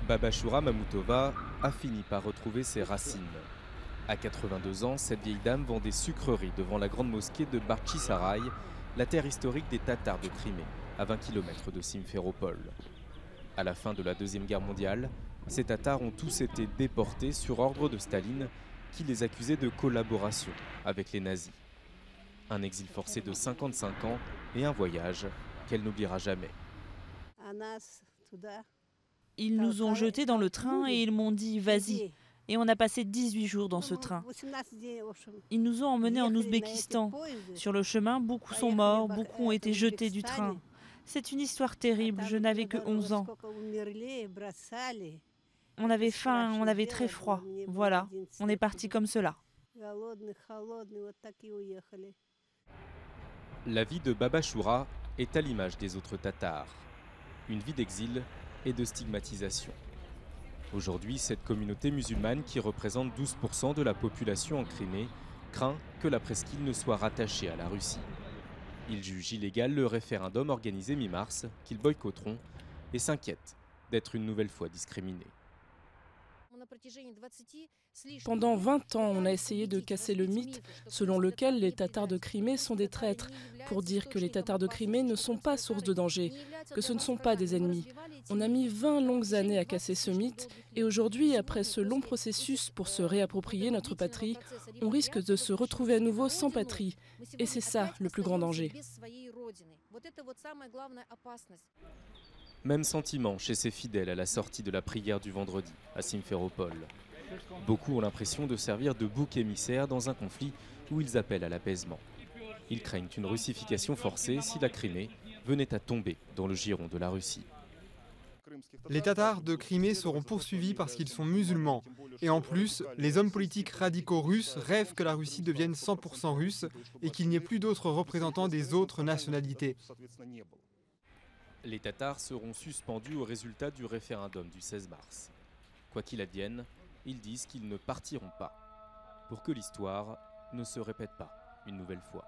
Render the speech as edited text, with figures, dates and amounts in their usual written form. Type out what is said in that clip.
Babashura Mamutova a fini par retrouver ses racines. À 82 ans, cette vieille dame vend des sucreries devant la grande mosquée de Bakhchisaray, la terre historique des Tatars de Crimée, à 20 km de Simferopol. À la fin de la Deuxième Guerre mondiale, ces Tatars ont tous été déportés sur ordre de Staline, qui les accusait de collaboration avec les nazis. Un exil forcé de 55 ans et un voyage qu'elle n'oubliera jamais. Ils nous ont jetés dans le train et ils m'ont dit « vas-y ». Et on a passé 18 jours dans ce train. Ils nous ont emmenés en Ouzbékistan. Sur le chemin, beaucoup sont morts, beaucoup ont été jetés du train. C'est une histoire terrible, je n'avais que 11 ans. On avait faim, on avait très froid. Voilà, on est parti comme cela. La vie de Babashura est à l'image des autres Tatars. Une vie d'exil et de stigmatisation. Aujourd'hui, cette communauté musulmane, qui représente 12% de la population en Crimée, craint que la presqu'île ne soit rattachée à la Russie. Ils jugent illégal le référendum organisé mi-mars, qu'ils boycotteront, et s'inquiètent d'être une nouvelle fois discriminés. Pendant 20 ans, on a essayé de casser le mythe selon lequel les Tatars de Crimée sont des traîtres, pour dire que les Tatars de Crimée ne sont pas source de danger, que ce ne sont pas des ennemis. On a mis 20 longues années à casser ce mythe, et aujourd'hui, après ce long processus pour se réapproprier notre patrie, on risque de se retrouver à nouveau sans patrie. Et c'est ça le plus grand danger. Même sentiment chez ces fidèles à la sortie de la prière du vendredi à Simferopol. Beaucoup ont l'impression de servir de bouc émissaire dans un conflit où ils appellent à l'apaisement. Ils craignent une russification forcée si la Crimée venait à tomber dans le giron de la Russie. Les Tatars de Crimée seront poursuivis parce qu'ils sont musulmans. Et en plus, les hommes politiques radicaux russes rêvent que la Russie devienne 100% russe et qu'il n'y ait plus d'autres représentants des autres nationalités. Les Tatars seront suspendus au résultat du référendum du 16 mars. Quoi qu'il advienne, ils disent qu'ils ne partiront pas, pour que l'histoire ne se répète pas une nouvelle fois.